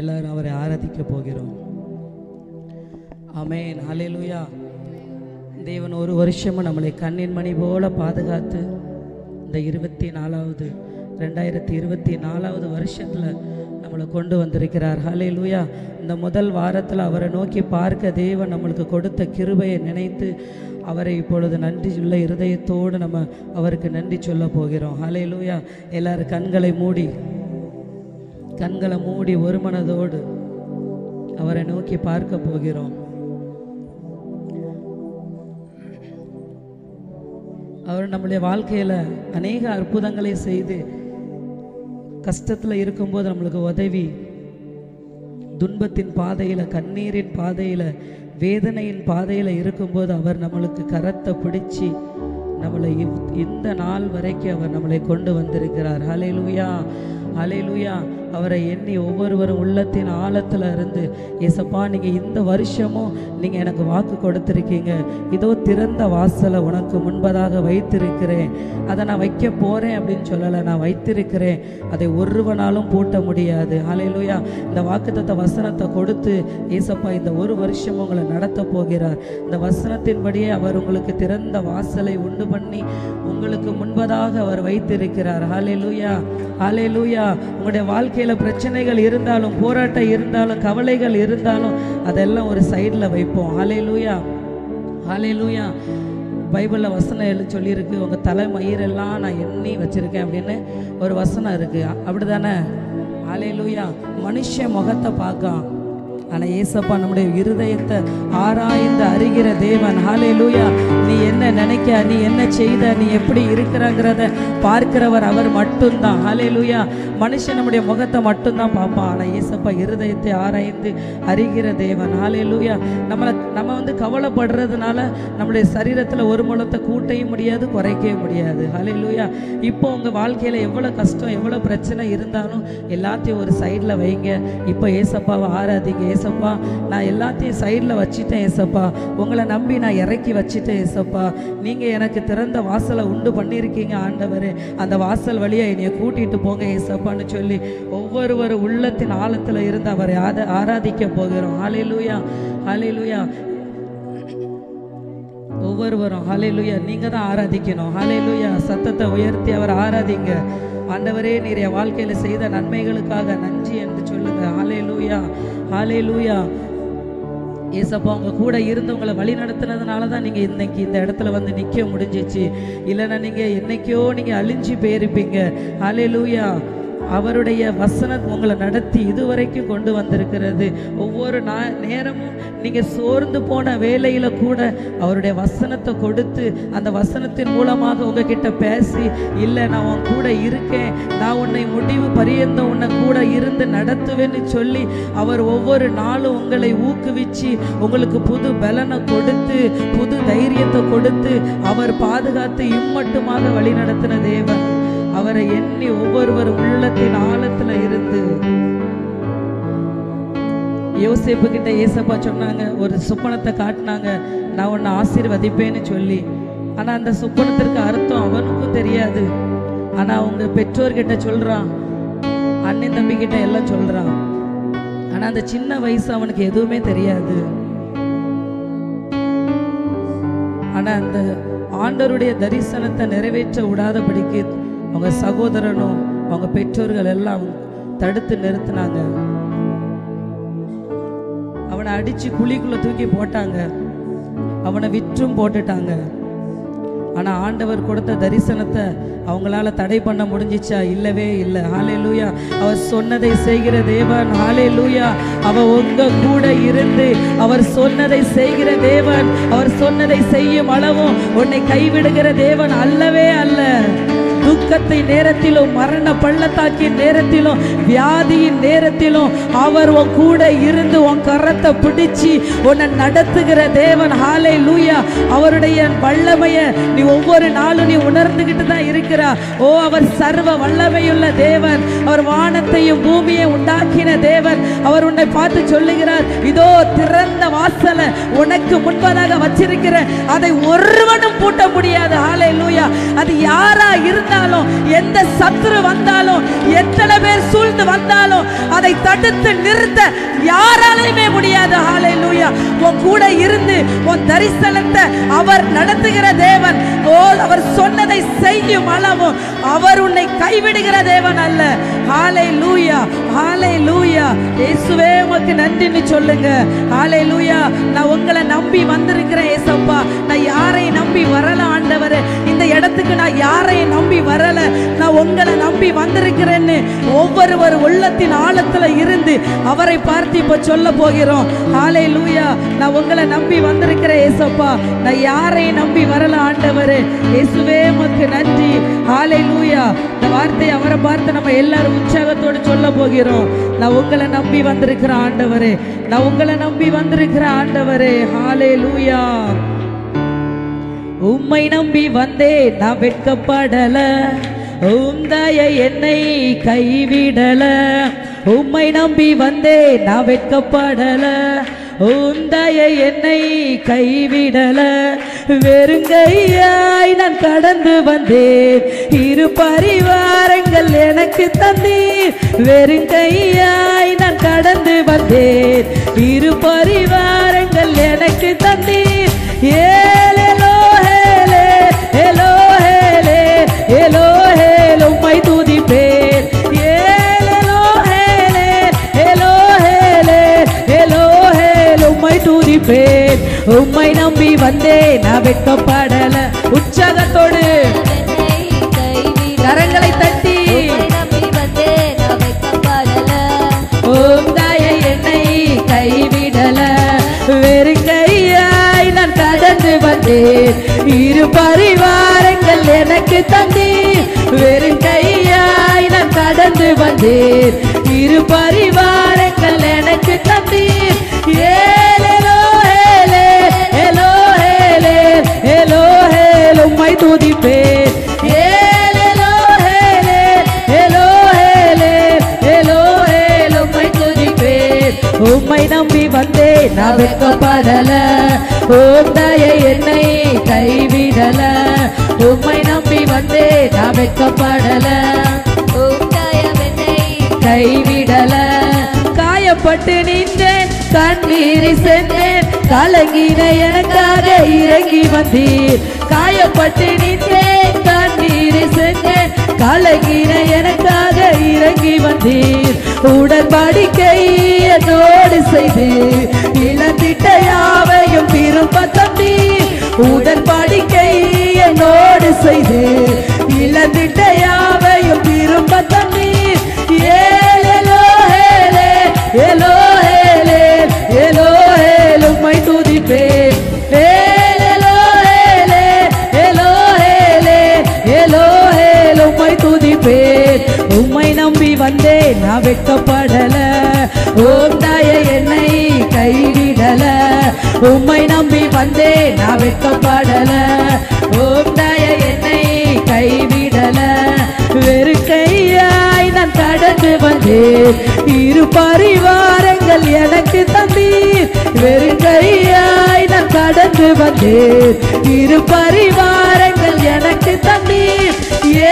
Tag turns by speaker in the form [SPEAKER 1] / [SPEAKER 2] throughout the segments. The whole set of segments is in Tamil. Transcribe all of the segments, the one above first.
[SPEAKER 1] எல்லாரும் அவரை ஆராதிக்க போகிறோம். ஆமென், ஹல்லேலூயா. தேவன் ஒரு வருஷமும் நம்மளை கண்ணின் மணி போல பாதுகாத்து இந்த 2024 வருஷத்தில் நம்மளை கொண்டு வந்திருக்கிறார். ஹல்லேலூயா. இந்த முதல் வாரத்தில் அவரை நோக்கி பார்க்க தேவன் நம்மளுக்கு கொடுத்த கிருபையை நினைத்து அவரை இப்பொழுது நன்றி உள்ள இருதயத்தோடு நம்ம அவருக்கு நன்றி சொல்ல போகிறோம். ஹல்லேலூயா. எல்லாரும் கண்களை மூடி ஒரு மனதோடு அவரை நோக்கி பார்க்க போகிறோம். அவர் நம்முடைய வாழ்க்கையில் அநேக அற்புதங்களை செய்து கஷ்டத்தில் இருக்கும்போது நம்மளுக்கு உதவி, துன்பத்தின் பாதையில், கண்ணீரின் பாதையில், வேதனையின் பாதையில் இருக்கும்போது அவர் நம்மளுக்கு கரத்தை பிடிச்சி நம்மளை இந்த நாள் வரைக்கும் அவர் நம்மளை கொண்டு வந்திருக்கிறார். ஹல்லேலூயா, ஹல்லேலூயா. அவரை எண்ணி ஒவ்வொருவரும் உள்ளத்தின் ஆழத்தில் இருந்து, ஏசப்பா நீங்கள் இந்த வருஷமும் நீங்கள் எனக்கு வாக்கு கொடுத்துருக்கீங்க, இதோ திறந்த வாசலை உனக்கு முன்பதாக வைத்திருக்கிறேன், அதை நான் வைக்க போகிறேன் அப்படின்னு சொல்லலை, நான் வைத்திருக்கிறேன், அதை ஒருவனாலும் பூட்ட முடியாது. ஹல்லேலூயா. இந்த வாக்குத்தத்த வசனத்தை கொடுத்து ஏசப்பா இந்த ஒரு வருஷம் உங்களை நடத்த போகிறார். இந்த வசனத்தின்படியே அவர் உங்களுக்கு திறந்த வாசலை உண்டு பண்ணி உங்களுக்கு முன்பதாக அவர் வைத்திருக்கிறார். ஹல்லேலூயா, ஹல்லேலூயா. உங்களுடைய வாழ்க்கையில் பிரச்சனைகள் இருந்தாலும், போராட்டம் இருந்தாலும், கவலைகள் இருந்தாலும் அதெல்லாம் ஒரு சைடில் வைப்போம். ஹல்லேலூயா, ஹல்லேலூயா. பைபிளில் வசனம் சொல்லியிருக்கு, உங்கள் தலைமயிரெல்லாம் நான் எண்ணி வச்சுருக்கேன் அப்படின்னு ஒரு வசனம் இருக்குது. அப்படி தானே? ஹல்லேலூயா. மனுஷன் முகத்தை பார்க்கான், ஆனால் ஏசப்பா நம்முடைய இருதயத்தை ஆராய்ந்து அறிகிற தேவன். ஹல்லேலூயா. நீ என்ன நினைக்க, நீ என்ன செய்த, நீ எப்படி இருக்கிறங்கிறத பார்க்கிறவர் அவர் மட்டும்தான். ஹல்லேலூயா. மனுஷன் நம்முடைய முகத்தை மட்டும்தான் பார்ப்பான், ஆனால் ஏசப்பா இருதயத்தை ஆராய்ந்து அறிகிற தேவன். ஹல்லேலூயா. நம்ம கவலைப்படுறதுனால நம்முடைய சரீரத்தில் ஒரு முழத்தை கூட்டையும் முடியாது, குறைக்கவே முடியாது. ஹல்லேலூயா. இப்போ உங்கள் வாழ்க்கையில் எவ்வளோ கஷ்டம், எவ்வளோ பிரச்சனை இருந்தாலும் எல்லாத்தையும் ஒரு சைடில் வைங்க. இப்போ ஏசப்பாவை ஆராதிங்க. ஏசப்பா நான் எல்லாத்தையும் சைடில் வச்சுட்டேன், ஏசப்பா உங்களை நம்பி நான் இறக்கி வச்சுட்டேன், ஏசப்பா நீங்கள் எனக்கு திறந்த வாசலை உண்டு பண்ணியிருக்கீங்க ஆண்டவரே, அந்த வாசல் வழியாக என்னைய கூட்டிகிட்டு போங்க ஏசப்பான்னு சொல்லி ஒவ்வொரு உள்ளத்தின் ஆழத்தில் இருந்து அவரை ஆராதிக்க போகிறோம். ஹல்லேலூயா, ஹல்லேலூயா. ஒவ்வொருவரும் ஹல்லேலூயா நீங்கள் தான் ஆராதிக்கணும். ஹல்லேலூயா. சத்தத்தை உயர்த்தி அவர் ஆராதிங்க. ஆண்டவரே நீர் என் வாழ்க்கையில் செய்த நன்மைகளுக்காக நன்றி என்று சொல்லுங்க. ஹல்லேலூயா, ஹல்லேலூயா. ஏசப்பா உங்க கூட இருந்து உங்களை வழி நடத்தினதுனால தான் நீங்கள் இன்னைக்கு இந்த இடத்துல வந்து நிற்க முடிஞ்சிச்சு. இல்லைன்னா நீங்கள் என்னைக்கோ நீங்கள் அழிஞ்சு போயிருப்பீங்க. ஹல்லேலூயா. அவருடைய வசனம் உங்களை நடத்தி இதுவரைக்கும் கொண்டு வந்திருக்கிறது. ஒவ்வொரு நேரமும் நீங்கள் சோர்ந்து போன வேலையில் கூட அவருடைய வசனத்தை கொடுத்து அந்த வசனத்தின் மூலமாக உங்ககிட்ட பேசி, இல்லை நான் உன் கூட இருக்கேன், நான் உன்னை முடிவு பரியந்த உன்னை கூட இருந்து நடத்துவேன்னு சொல்லி அவர் ஒவ்வொரு நாளும் உங்களை ஊக்குவிச்சு உங்களுக்கு புது பலனை கொடுத்து புது தைரியத்தை கொடுத்து அவர் பாதுகாத்து இம்மட்டுமாக வழி நடத்தின தேவன். அவரை எண்ணி ஒவ்வொருவர் உள்ளத்தின் ஆழத்துல இருந்து யோசேப்பு கிட்ட ஏசப்பா சொன்னாங்க, ஒரு சொப்பனத்தை காட்டினாங்க, நான் உன்னை ஆசீர்வதிப்பேன்னு சொல்லி. ஆனா அந்த சொப்பனத்திற்கு அர்த்தம் அவனுக்கும் தெரியாது. ஆனா அவங்க பெற்றோர்கிட்ட சொல்றான், அண்ணன் தம்பி கிட்ட எல்லாம் சொல்றான். ஆனா அந்த சின்ன வயசு அவனுக்கு எதுவுமே தெரியாது. ஆனா அந்த ஆண்டவருடைய தரிசனத்தை நிறைவேற்ற விடாதபடிக்கு அவங்க சகோதரனும் அவங்க பெற்றோர்கள் எல்லாம் தடுத்து நிறுத்தினாங்க. அவனை அடிச்சு குழிக்குள்ள தூக்கி போட்டாங்க, அவனை விற்றும் போட்டுட்டாங்க. ஆனா ஆண்டவர் கொடுத்த தரிசனத்தை அவங்களால தடை பண்ண முடிஞ்சிச்சா? இல்லவே இல்லை. ஹல்லேலூயா. அவர் சொன்னதை செய்கிற தேவன். ஹல்லேலூயா. அவர் உங்க கூட இருந்து அவர் சொன்னதை செய்கிற தேவன். அவர் சொன்னதை செய்யும் அளவும் உன்னை கைவிடுகிற தேவன் அல்லவே அல்ல. துக்கத்தின் நேரத்திலும், மரண பள்ளத்தாக்கின் நேரத்திலும், வியாதியின் நேரத்திலும் அவர் உன் கூட இருந்து உன் கரத்தை பிடிச்சி உன்னை நடத்துகிற தேவன். ஹல்லேலூயா. அவருடைய வல்லமையை நீ ஒவ்வொரு நாளும் நீ உணர்ந்துகிட்டு தான் இருக்கிறா. ஓ, அவர் சர்வ வல்லமையுள்ள தேவன். அவர் வானத்தையும் பூமியை உண்டாக்கின தேவன். அவர் உன்னை பார்த்து சொல்லுகிறார், இதோ திறந்த வாசலை உனக்கு முன்பதாக வச்சிருக்கிற, அதை ஒருவனும் பூட்ட முடியாது. ஹல்லேலூயா. அது யாரா இருந்தா வந்தாலும், எந்த சத்துரு வந்தாலும், எத்தனை பேர் சூழ்ந்து வந்தாலும் அதை தடுத்து நிறுத்த யாராலையுமே முடியாது. ஹல்லேலூயா. உன் கூட இருந்து உன் தரிசனத்தை அவர் நடத்துகிற தேவன். அவர் சொன்னதை செய்யும் அளவும் அவர் உன்னை கைவிடுகிற தேவன் அல்ல. ஹல்லேலூயா, ஹல்லேலூயா. இயேசுவே உமக்கு நன்றின்னு சொல்லுங்க. ஹல்லேலூயா. நான் உங்களை நம்பி வந்திருக்கிறேன் ஏசப்பா. நான் யாரையும் நம்பி வரல ஆண்டவரே. இந்த இடத்துக்கு நான் யாரையும் நம்பி வரல, நான் உங்களை நம்பி வந்திருக்கிறேன்னு ஒவ்வொருவர் உள்ளத்தின் ஆழத்துல இருந்து அவரை பார்த்து இப்ப சொல்ல போகிறோம். ஹல்லேலூயா. நான் உங்களை நம்பி வந்திருக்கிறேன் ஏசப்பா. நான் யாரையும் நம்பி வரல ஆண்டவரே. இயேசுவே உமக்கு நன்றி. ஹல்லேலூயா. இந்த வார்த்தையை அவரை பார்த்து நம்ம எல்லாரும் உற்சாகத்தோடு சொல்ல போகிறோம். நான் உங்களை நம்பி வந்திருக்கிற ஆண்டவரே, நான் உங்களை நம்பி வந்திருக்கிற ஆண்டவரே. ஹல்லேலூயா. உம்மை நம்பி வந்தே நான் வெட்கப்படல, உம் தயை என்னை கைவிடல. உம்மை நம்பி வந்தே நான் வெட்கப்படல, உம் தயை என்னை கைவிடல. வெறுங்கையாய் நான் கடந்து வந்தேன், இரு பரிவாரங்கள் எனக்கு தந்தீர். வெறுங்கையாய் நான் கடந்து வந்தேன், இரு பரிவாரங்கள் எனக்கு தந்தீர். ஏலேலோ ஹேலே ஏலோ ஹேலே ஏலோ ஹேல் உம்மை துதிப்பேன். ஏலேலோ ஹேலே ஏலோ ஹேலே ஏலோ ஹேல் உம்மை துதிப்பேன். உம்மை நம்பி வந்தேன் நான் வெட்கப்படல. உற்சாகத்தோடு கரங்களை தட்டி உம் தயை என்னை கைவிடல. வெறுங்கையாய் நான் கடந்து வந்தேன், இரு பரிவாரங்கள் எனக்கு தந்தீர். வெறுங்கையாய் நான் கடந்து வந்தேன், இரு பரிவாரங்கள் எனக்கு தந்தீர். ஏலேலோ ஹேலே ஏலோ ஹேலே ஏலோ ஹேல் உம்மை துதிப்பேன். ஏலேலோ ஹேலே ஏலோ ஹேலே ஏலோ ஹேல் உம்மை துதிப்பேன். உம்மை நம்பி வந்தேன் நான் வெட்கப்படல, உம் தயை என்னை கைவிடல. உம்மை நம்பி வந்தேன் நான் வெட்கப்படல, உம் தயை என்னை கைவிடல. காயப்பட்டு நின்றேன், கண்ணீரை சென்றேன், கலங்கின எனக்காக இறங்கி வந்தீர். காயப்பட்டு நின்றேன், கண்ணீரை சென்றேன், கலங்கின எனக்காக இறங்கி வந்தீர். உடன்படிக்கை என்னோடு செய்து இழந்திட்ட யாவையும் திரும்ப தந்தீர். உடன்படிக்கை என்னோடு செய்து இழந்திட்ட யாவையும் திரும்ப தந்தீர். ஏலேலோ ஹேலே ஏலோ ஹேலே ஏலோ ஹேல் உம்மை துதிப்பேன். ஏலேலோ ஹேலே ஏலோ ஹேலே ஏலோ ஹேல் உம்மை துதிப்பேன். உம்மை நம்பி வந்தேன் நான் வெட்கப்படல, உம் தயை என்னை கைவிடல. உம்மை நம்பி வந்தேன் நான் வெட்கப்படல, உம் தயை என்னை கைவிடல. வெறுங்கையாய் நான் கடந்து வந்தேன், இரு பரிவாரங்கள் எனக்கு தந்தீர். வெறுங்கையாய் நான் கடந்து வந்தேன், இரு பரிவாரங்கள் எனக்கு தந்தீர்.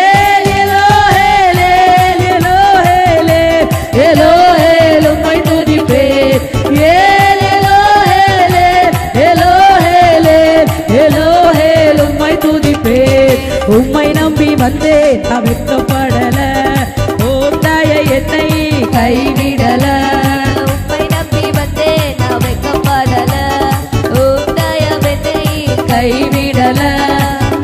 [SPEAKER 1] ஏலேலோ ஹேலே ஏலோ ஹேலே ஏலோ ஹேல் உம்மை துதிப்பேன். ஏலேலோ ஹேலே ஏலோ ஹேலே ஏலோ ஹேல் உம்மை துதிப்பேன். உம்மை நம்பி வந்தேன் நான் வெட்கப்படல, உம் தயை என்னை கைவிடல.
[SPEAKER 2] உம்மை நம்பி வந்தேன் நான் வெட்கப்படல, உம் தயை என்னை
[SPEAKER 1] கைவிடல.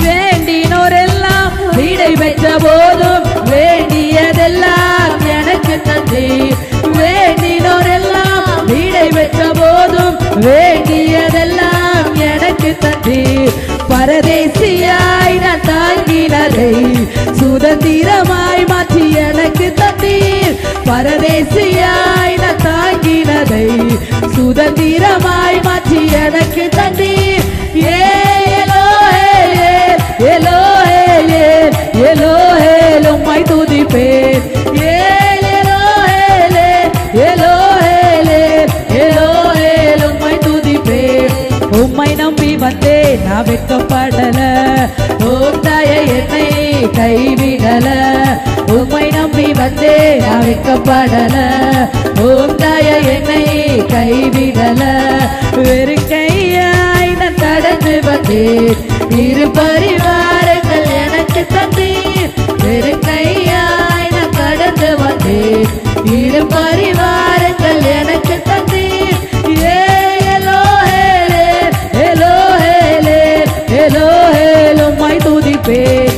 [SPEAKER 1] வேண்டினோரெல்லாம் விடை பெற்ற போதும் வேண்டியதெல்லாம் எனக்கு தந்தீர். வேண்டினோரெல்லாம் விடை பெற்ற போதும் வேண்டியதெல்லாம் எனக்கு தந்தீர். பரதேசியாய் நான் தாங்கினதை சுதந்திரமாய் மாற்றி எனக்கு தந்தீர். பரதேசியாய் நான் தாங்கினதை சுதந்திரமாய் மாற்றி எனக்கு தந்தீர். ஏலோ ஹேலே ஏலோ ஹேலே ஏலோ ஹேல் உம்மை துதிப்பேன். ஏலேலோ ஹேலே ஏலோ ஹேலே ஏலோ ஹேல் உம்மை துதிப்பேன். உம்மை நம்பி வந்தேன் நான் வெட்கப்படல, உம் தயை என்னை கைவிட. நான் வெட்கப்படல. உம் தயை என்னை கைவிடல. வெறும் கையாய் நான் கடந்து வந்தேன். இரு பரிவாரங்கள் எனக்கு தந்தீர். வெறும் கையாய் நான் கடந்து வந்தேன். இரு பரிவாரங்கள் எனக்கு தந்தீர். எலோஹேலே எலோஹேலே எலோஹேல் உம்மை துதிப்பேன்.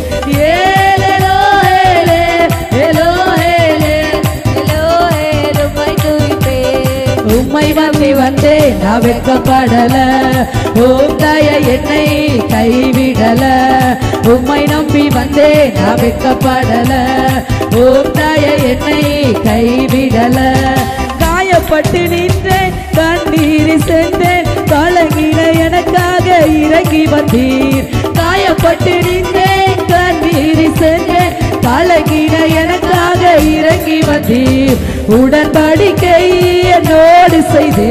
[SPEAKER 1] எலோஹேலே எலோஹேலே
[SPEAKER 2] எலோஹேல் உம்மை துதிப்பேன்.
[SPEAKER 1] உம்மை நம்பி வந்தேன் நான் வெட்கப்படல. உம் தயை என்னை கைவிடல. உம்மை நம்பி வந்தேன் நான் வெட்கப்படல. உம் தயை என்னை கைவிடல. காயப்பட்டு நின்றேன் கண்ணீர் சென்றேன். கலங்கின எனக்காக இறங்கி வந்தீர். காயப்பட்டு நின்றேன் கண்ணீர் சென்றேன். கலங்கின எனக்காக இறங்கி வந்தீர். உடன்படிக்கை என்னோடு செய்து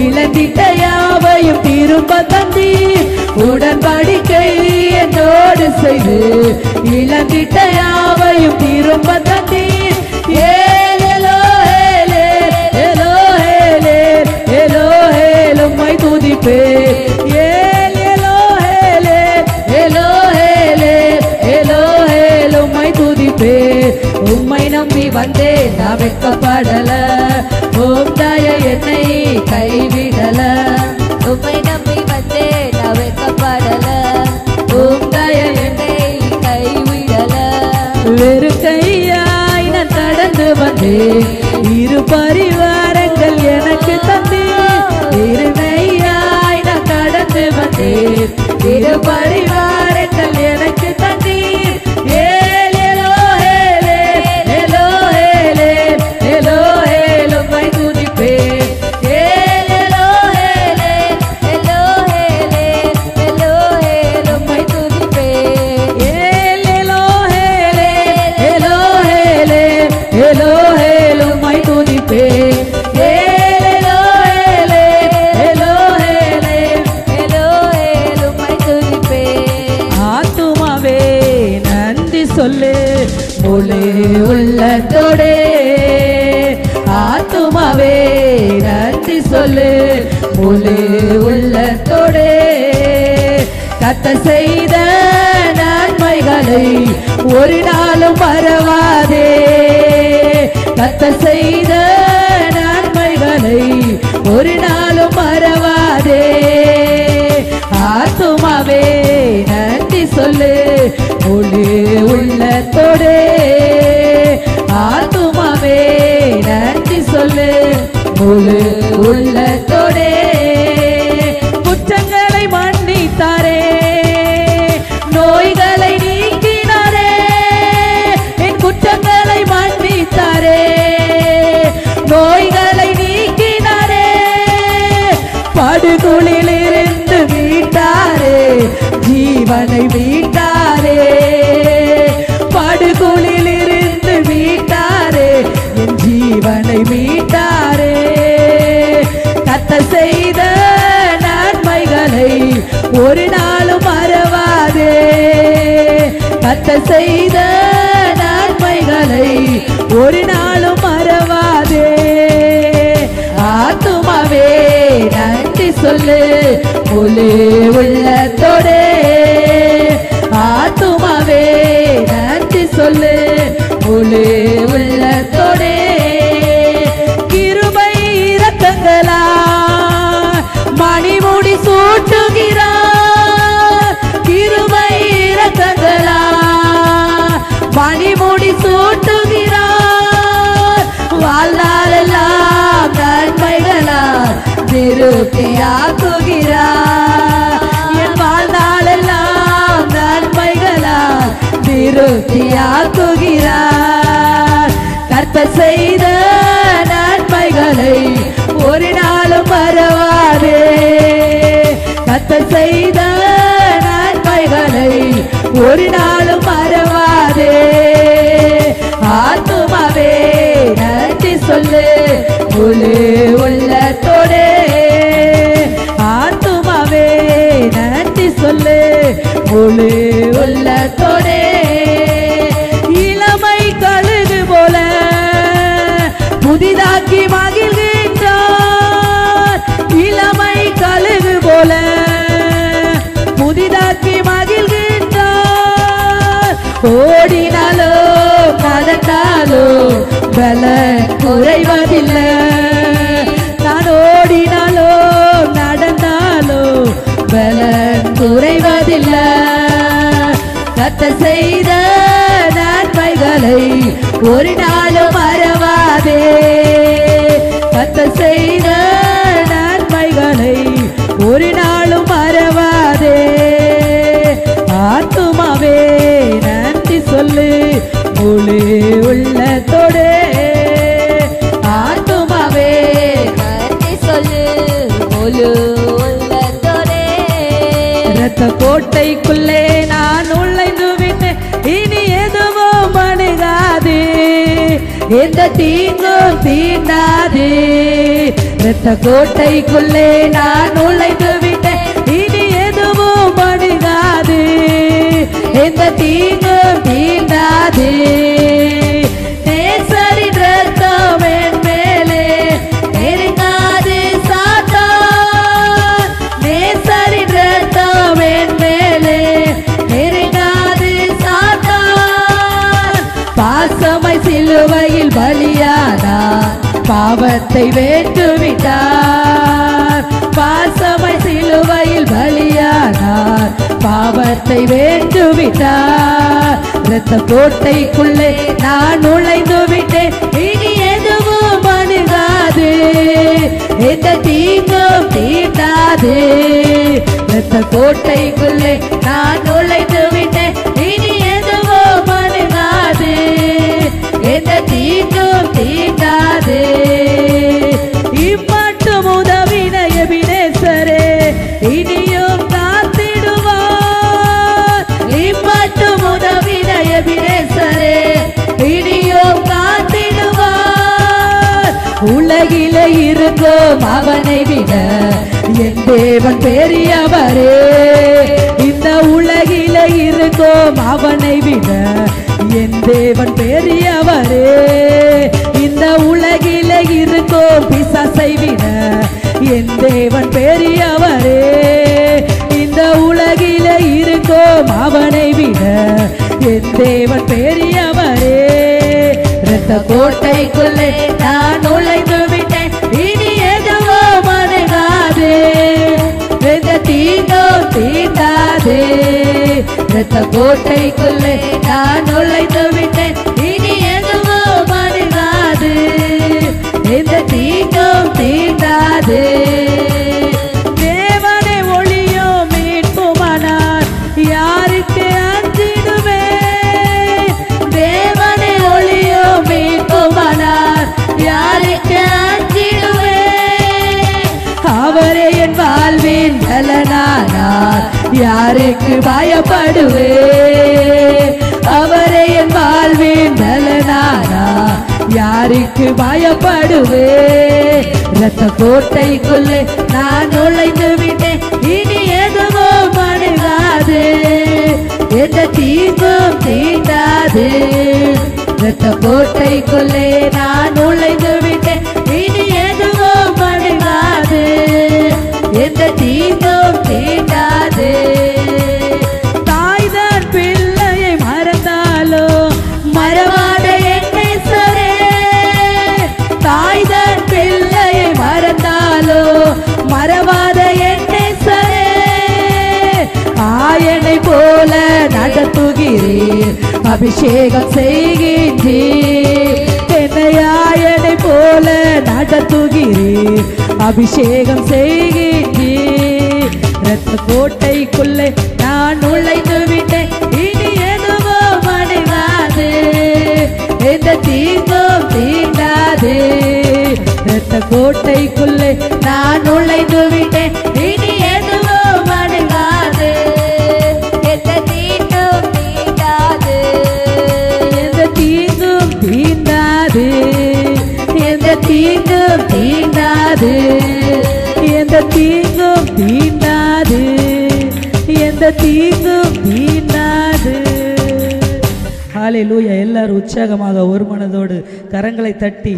[SPEAKER 1] இழந்திட்ட யாவையும் திரும்ப தந்தீர். உடன்படிக்கை என்னோடு செய்து இழந்திட்ட யாவையும் திரும்ப தந்தீர். எலோஹேலே எலோஹேலே எலோஹேல் உம்மை துதிப்பேன். எலோஹேலே எலோஹேலே எலோஹேல் உம்மை துதிப்பேன். உம்மை நம்பி வந்தேன் நான் வெட்கப்படல. உம் தயை என்னை கைவிடல.
[SPEAKER 2] உம்மை நம்பி வந்தேன் நான் வெட்கப்படல. உம் தயை என்னை கைவிடல.
[SPEAKER 1] வெறும் கையாய் நான் கடந்து வந்தேன். இரு பரிவாரங்கள் எனக்கு தந்தீர். இருமையாய் நான் கடந்து வந்தேன். இரு பரிவாரங்கள் எனக்கு தந்தீர். எலோஹேலே எலோஹேலே எலோஹேல் உம்மை துதிப்பேன்.
[SPEAKER 2] எலோஹேலே எலோஹேலே எலோஹேல் உம்மை துதிப்பேன்.
[SPEAKER 1] எலோஹேலே எலோஹேலே எலோஹேல் உம்மை துதிப்பேன். எலோஹேலே எலோஹேலே
[SPEAKER 2] எலோஹேல் உம்மை துதிப்பேன்.
[SPEAKER 1] ஆத்துமாவே நன்றி சொல்லு முழு உள்ளத்தோடே. ஆத்துமாவே நன்றி சொல்லு முழு உள்ளத்தோடே. கர்த்தர் செய்த நன்மைகளை ஒரு நாளும் மறவாதே. கர்த்தர் செய்த நன்மைகளை ஒரு நாளும் மறவாதே. ஆத்துமாவே நன்றி சொல்லு முழு உள்ளத்தோடே. ஆத்துமாவே நன்றி சொல்லு முழு உள்ளத்தோடே. குற்றங்களை மன்னித்தாரே. நோய்களை நீக்கினாரே. என் குற்றங்களை மன்னித்தாரே. நோய்களை நீக்கினாரே. படுகுழிலிருந்து மீட்டாரே. ஜீவனை மீட்டாரே. படுகுழிலிருந்து மீட்டாரே. என் ஜீவனை மீட்டாரே. கர்த்தர் செய்த நன்மைகளை ஒரு நாளும் மறவாதே. கர்த்தர் செய்த நன்மைகளை ஒரு நாளும் மறவாதே. ஆத்துமாவே நன்றி சொல்லு முழு உள்ளத்தோடே. ஆத்துமாவே நன்றி சொல்லு முழு உள்ளத்தோடே. கிருபை இரக்கங்களா மணிமுடி சூட்டுகிறார். கிருபை இரக்கங்களா மணிமுடி சூட்டுகிறார். வாழ்நாளெல்லாம் நன்மைகளால் திருப்தியாக்குகிறார். என் வாழ்நாளெல்லாம் நன்மைகளால் திருப்தியாக்குகிறார். கர்த்தர் செய்த நன்மைகளை ஒரு நாளும் மறவாதே. கர்த்தர் செய்த நன்மைகளை ஒரு நாளும் மறவாதே. ஆத்துமாவே நன்றி சொல்லு முழு உள்ளத்தோடே. ஆத்துமாவே நன்றி சொல்லு முழு உள்ளத்தோடே. இளமை கழுகு போல செய்த நன்மைகளை ஒரு நாளும் மறவாதே. ஆத்துமாவே நன்றி சொல்லு முழு உள்ளத்தோடு.
[SPEAKER 2] ஆத்துமாவே நன்றி சொல்லு முழு உள்ளத்தோடே.
[SPEAKER 1] இரத்த கோட்டைக்குள்ளே நான் நுழைந்து விட்டேன், இனி எதுவும் அணுகாது, எந்த தீங்கும் தீண்டாது. இரத்த கோட்டைக்குள்ளே நான் நுழைந்து விட்டேன், இனி எதுவும் அணுகாது, எந்த தீங்கும் தீண்டாது. நேசரின் இரத்தம் என் மேலே நெருங்காது சாத்தான். நேசரின் இரத்தம் என் மேலே நெருங்காது சாத்தான். பாசமாய் சிலுவையில் பலியானார், பாவத்தை வென்றுவிட்டார். பாசமாய் சிலுவையில் பலியானார், பாவத்தை வென்றுவிட்டார். இரத்த கோட்டைக்குள்ளே நான் நுழைந்து விட்டேன், இனி எதுவும் அணுகாது, எந்த தீங்கும் தீண்டாது. இரத்த கோட்டைக்குள்ளே நான் நுழைந்து விட்டேன், இனி எதுவும் அணுகாது, எந்த தீங்கும் தீண்டாது. இம்மட்டும் உதவின எபினேசரே இனியும் காத்திடுவார். இம்மட்டும் உதவின எபினேசரே இனியும் காத்திடுவார். உலகிலே இருக்கும் அவனை விட என் தேவன் பெரியவரே. இந்த உலகிலே இருக்கும் அவனை விட என் தேவன் பெரியவரே. இந்த உலகிலே இருக்கும் பிசாசை விட என் தேவன் பெரியவரே. இந்த உலகிலே இருக்கும் அவனை விட என் தேவன் பெரியவரே. இரத்த கோட்டைக்குள்ளே நான் நுழைந்து விட்டேன், இனி எதுவும் அணுகாது, எந்த தீங்கும் தீண்டாது. இரத்த கோட்டைக்குள்ளே நான் நுழைந்து விட்டேன், இனி எதுவும் அணுகாது, எந்த தீங்கும் தீண்டாது. தேவனை ஒளியோ மீட்புமானார், யாருக்கு அஞ்சிடுவேன். தேவனை ஒளியோ மீட்புமானார், யாருக்கு அஞ்சிடுவேன். அவரே என் வாழ்வின் பலனானார், யாருக்கு பயப்படுவேன். அவரே என் வாழ்வின் பலனானார், யாருக்கு பயப்படுவேன். இரத்த கோட்டைக்குள்ளே நான் நுழைந்து விட்டேன், இனி எதுவும் அணுகாது, எந்த தீங்கும் தீண்டாது. இரத்த கோட்டைக்குள்ளே நான் நுழைந்து விட்டேன், இனி எதுவும் அணுகாது, எந்த தீங்கும் தீண்டாது. தாய்தான் பிள்ளையை மறந்தாலோ மறவாத எண்ணேசரே. தாய்தான் பிள்ளையை மறந்தாலோ மறவாத எண்ணேசரே. ஆயனை போல நடத்துகிறீர், அபிஷேகம் செய்கின்றீர். என்னை ஆயனை போல நடத்துகிறீர், அபிஷேகம் செய்கின்றீர். இரத்த கோட்டைக்குள்ளே நான் நுழைந்து விட்டேன், இனி எதுவும் அணுகாது, எந்த தீங்கும் தீண்டாது. இரத்த கோட்டைக்குள்ளே நான் நுழைந்து விட்டேன், இனி எதுவும் அணுகாது,
[SPEAKER 2] எந்த தீங்கும் தீண்டாது.
[SPEAKER 1] எந்த தீங்கும் தீண்டாது, எந்த தீங்கும் தீண்டாது, எந்த தீங்கும் தீண்டாது, எந்த தீங்கும் தீண்டாது. ஹல்லேலூயா. எல்லாரும் உற்சாகமாக ஒரு மனதோடு கரங்களை தட்டி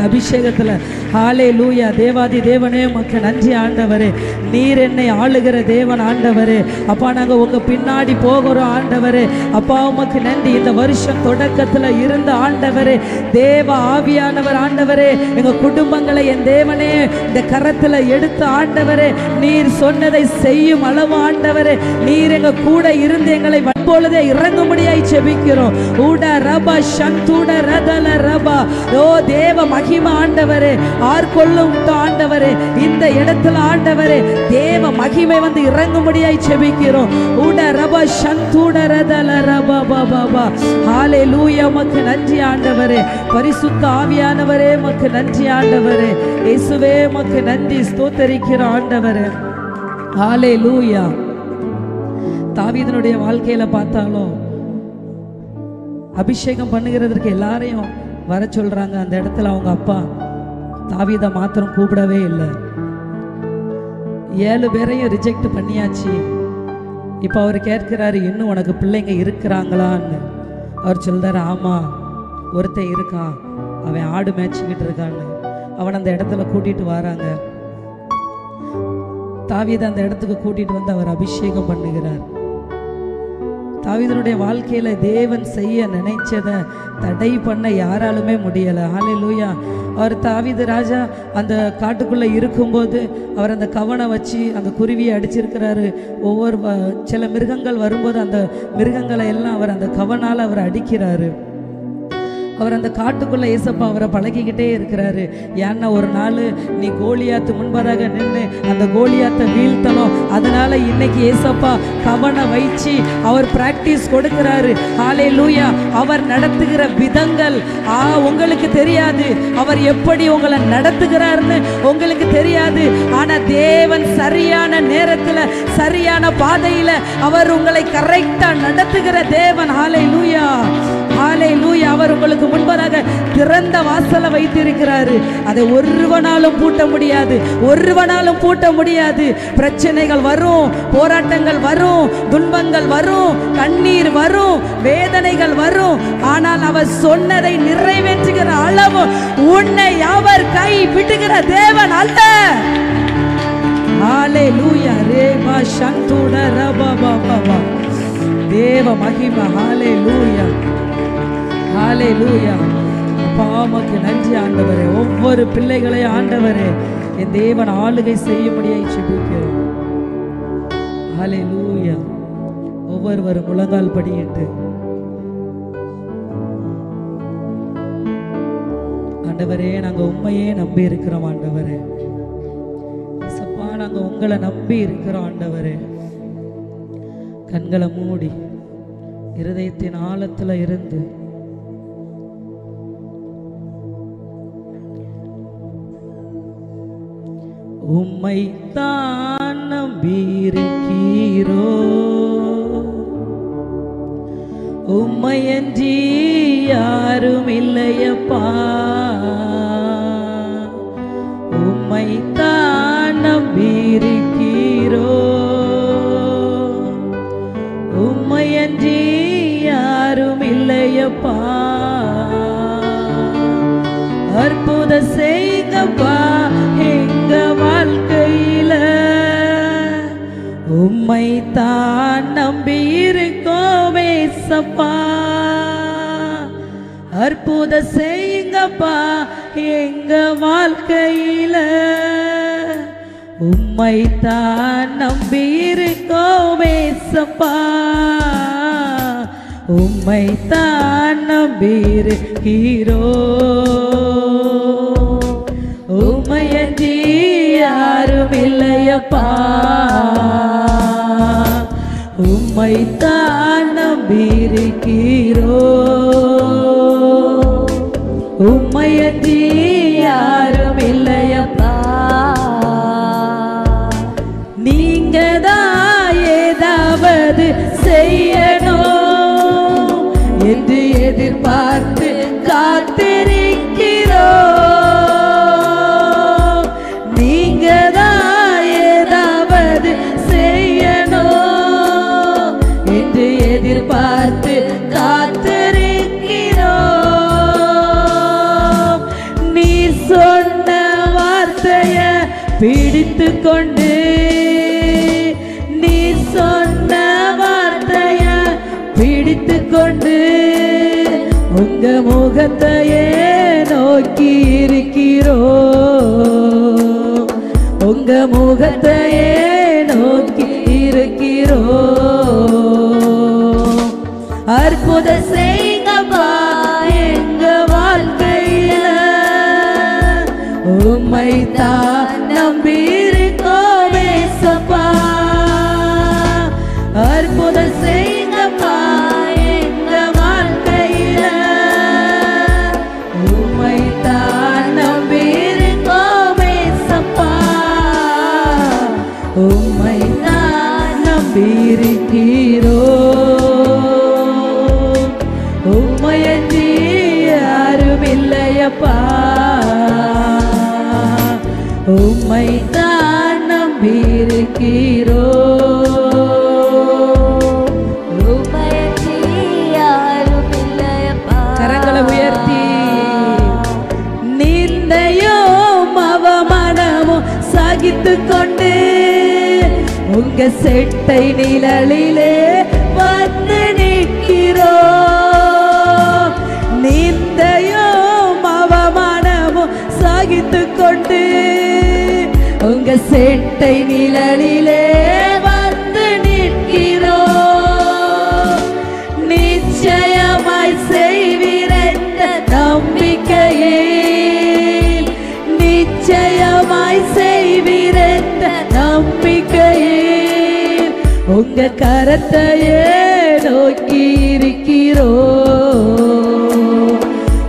[SPEAKER 1] அபிஷேகத்தில் ஹல்லேலூயா. தேவாதி தேவனே உமக்கு நன்றி ஆண்டவரே. நீர் என்னை ஆளுகிற தேவன் ஆண்டவரே. அப்பா நாங்கள் உங்கள் பின்னாடி போகிறோம் ஆண்டவரே. அப்பா உமக்கு நன்றி. இந்த வருஷம் தொடக்கத்தில் இருந்த ஆண்டவரே தேவ ஆவியானவர் ஆண்டவரே எங்கள் குடும்பங்களை என் தேவனே இந்த கரத்தில் எடுத்த ஆண்டவரே நீர் சொன்னதை செய்யும் அளவு ஆண்டவரே நீர் எங்கள் கூட இருந்து எங்களை வன்பொழுதே இறங்கும்படியாய் செபிக்கிறோம். ஊட ரபா சந்தூட ரதல ரபா ஓ தேவ மகிமை ஆண்டவரே, ஆர்கொள்ளும் ஆண்டவரே, இந்த இடத்துல ஆண்டவரே தேவ மகிமை வந்து இறங்கும்படியாய் செபிக்கிறோம். உட ரப சந்தூட ரதல ரப பாபா. ஹalleluya. உமக்கு நன்றி ஆண்டவரே. பரிசுத்த ஆவியானவரே உமக்கு நன்றி ஆண்டவரே. இயேசுவே உமக்கு நன்றி ஸ்தோத்திரிக்கிறோம் ஆண்டவரே. ஹalleluya. தாவீதினுடைய வாழ்க்கையில பார்த்தாலும் அபிஷேகம் பண்ணுகிறதுக்கு எல்லாரையும் வர சொல்றாங்க. அந்த இடத்துல அவங்க அப்பா தாவீதை மாத்திரம் கூப்பிடவே இல்லை. 7 பேரையும் ரிஜெக்ட் பண்ணியாச்சு. இப்போ அவர் கேட்கிறாரு, இன்னும் உனக்கு பிள்ளைங்க இருக்கிறாங்களான்னு. அவர் சொல்றாரு, ஆமா ஒருத்தன் இருக்கான், அவன் ஆடு மேய்ச்சிக்கிட்டு இருக்கான்னு. அவன் அந்த இடத்துல கூட்டிட்டு வராங்க. தாவீதை அந்த இடத்துக்கு கூட்டிட்டு வந்து அவர் அபிஷேகம் பண்ணுகிறார். தாவீதனுடைய வாழ்க்கையில தேவன் செய்ய நினைச்சதை தடை பண்ண யாராலுமே முடியலை. ஹல்லேலூயா. அவர் தாவீது ராஜா அந்த காட்டுக்குள்ள இருக்கும்போது அவர் அந்த கவனை வச்சு அந்த குருவியை அடிச்சிருக்கிறாரு. ஒவ்வொரு சில மிருகங்கள் வரும்போது அந்த மிருகங்களை எல்லாம் அவர் அந்த கவனால் அவர் அடிக்கிறாரு. அவர் அந்த காட்டுக்குள்ள ஏசப்பா அவரை பழகிக்கிட்டே இருக்கிறாரு. ஏன்னா ஒரு நாள் நீ கோலியாத்து முன்பதாக நின்று அந்த கோலியாத்தை வீழ்த்தணும், அதனால இன்னைக்கு ஏசப்பா கவனை வைச்சு அவர் பிராக்டிஸ் கொடுக்கிறாரு. ஹல்லேலூயா. அவர் நடத்துகிற விதங்கள் உங்களுக்கு தெரியாது, அவர் எப்படி உங்களை நடத்துகிறாருன்னு உங்களுக்கு தெரியாது. ஆனா தேவன் சரியான நேரத்துல சரியான பாதையில அவர் உங்களை கரெக்டா நடத்துகிற தேவன். ஹல்லேலூயா. ஹல்லேலூயா. அவர் உங்களுக்கு முன்பதாக திறந்த வாசலை வைத்திருக்கிறாரு. அதை ஒருவனாலும் பூட்ட முடியாது, ஒருவனாலும் பூட்ட முடியாது. பிரச்சனைகள் வரும், போராட்டங்கள் வரும், துன்பங்கள் வரும், கண்ணீர் வரும், வேதனைகள் வரும். ஆனால் அவர் சொன்னதை நிறைவேற்றுகிற அளவு உன்னை அவர் கை விட்டுகிற தேவன் அல்ல. ஹல்லேலூயா. ரேமா சந்துட ரபா பாபா. தேவ மகிமை. ஹல்லேலூயா. ஹல்லேலூயா. அப்பா உமக்கு நன்றி ஆண்டவரே. ஒவ்வொரு பிள்ளைகளை ஆண்டவரே என் தேவன் ஆளுகை செய்யும்படியாய் ஜெபிக்கிறோம். ஹல்லேலூயா. ஒவ்வொருவரும் முழங்கால் படியிட்டு ஆண்டவரே நாங்க உண்மையே நம்பி இருக்கிறோம் ஆண்டவரே. நாங்க உங்களை நம்பி இருக்கிறோம் ஆண்டவரே. கண்களை மூடி இருதயத்தின் ஆழத்துல இருந்து உம்மை தான் நம்பியிருக்கிறோ, உம்மையன்றி யாரும் இல்லையப்பா, உம்மை தான் நம்பியிருக்கிறோ, உம்மையன்றி யாரும் இல்லையப்பா, அற்புத செய்ங்கப்பா எங்க வாழ்க்கையில, உம்மை தான் நம்பியிருக்கோம் ஏசப்பா, அற்புத செய்ங்கப்பா எங்க வாழ்க்கையில, உம்மை தான் நம்பியிருக்கோம் ஏசப்பா, உம்மை தான் நம்பியிருக்கிறோ, உம்மையன்றி யாரும் இல்லையப்பா, உம்மை தான் நம்பியிருக்கிறோ, உம்மையன்றி யாரும் இல்லையப்பா, நீங்கதான் ஏதாவது செய்யணும் என்று எதிர்பார்த்து காத்திருக்கிறோம், நீங்கதான் ஏதாவது செய்யணும் என்று எதிர்பார்த்து காத்திருக்கிறோம், நீர் சொன்ன வார்த்தைய பிடித்து கொண்டு, நீர் சொன்ன வார்த்தைய பிடித்து கொண்டு உங்க முகத்தையே நோக்கி இருக்கிறோம், உங்க முகத்தையே நோக்கி இருக்கிறோம், அற்புத செய்ங்கப்பா எங்க வாழ்க்கையில, உம்மைத்தான் நம்பியிருக்கோம் ஏசப்பா. அற்புதம் செய்யுங்கப்பா எங்க வாழ்க்கையில. உம்மைத்தான் நம்பியிருக்கோம் ஏசப்பா. உம்மைத்தான் நம்பியிருக்கிறோம். உம்மையன்றி யாரும் இல்லையப்பா. உம்மைத்தான் நம்பியிருக்கிறோம்.
[SPEAKER 2] உம்மையன்றி யாரும் இல்லையப்பா.
[SPEAKER 1] கரங்களை உயர்த்தி நிந்தையும் அவமானமும் சகித்து கொண்டு உங்க செட்டை நிழலிலே வந்து நிற்கிறோம். நிந்தையும் அவமானமும் சகித்து கொண்டு உங்க செட்டை நிழலிலே வந்து நிற்கிறோம். நிச்சயமாய் செய்வீரென்ற நம்பிக்கையே, நிச்சயமாய் செய்வீரென்ற நம்பிக்கையே உங்க கரத்தையே நோக்கி இருக்கிறோம்.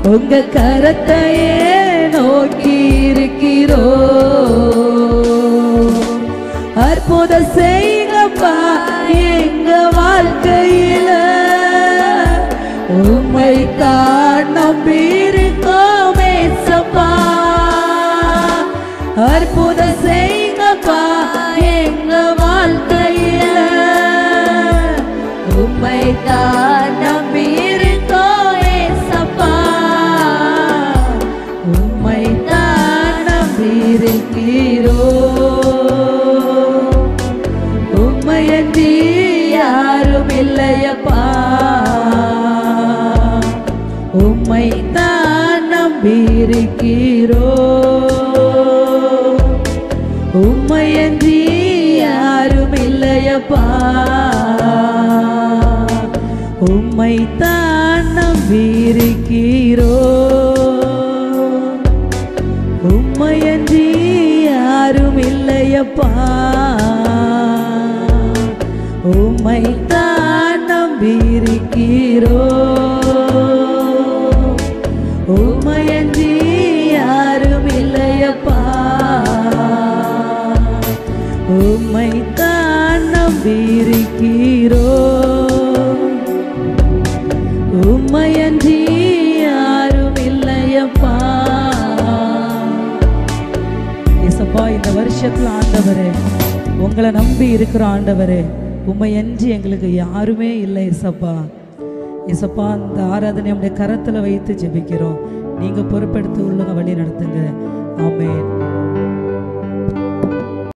[SPEAKER 1] உங்க கரத்தையே நோக்கி இருக்கிறோம். அற்புதம் செய்யுங்கப்பா எங்க வாழ்க்கையில. உம்மைத்தான் நம்பியிருக்கோம் ஏசப்பா. அற்புதம் செய்யுங்கப்பா எங்க வாழ்க்கையில. உம்மைத்தான் நம்பியிருக்கோம் ஏசப்பா. உம்மைத்தான் நம்பியிருக்கிறோம். உம்மையன்றி யாரும் இல்லையப்பா. உம்மைத்தான் நம்பியிருக்கிறோம். உம்மையன்றி யாரும் இல்லையப்பா. உம்மைத்தான் நம்பியிருக்கிறோம். உம்மையன்றி யாரும் இல்லையப்பா. உம்மைத்தான் நம்பியிருக்கிறோம். உம்மையன்றி யாரும் இல்லையப்பா. உம்மைத்தான் நம்பியிருக்கிறோம். உம்மையன்றி யாரும் இல்லையப்பா. ஏசப்பா, இந்த வருஷத்துல ஆண்டவரே உங்களை நம்பி இருக்கிற ஆண்டவரே, உம்மையன்றி எங்களுக்கு யாருமே இல்லை ஏசப்பா. ஏசப்பா, இந்த ஆராதனை நம்முடைய கரத்துல வைத்து ஜெபிக்கிறோம். நீங்க பொறுப்பெடுத்து உள்ளங்க வழி நடத்துங்க. ஆமென்.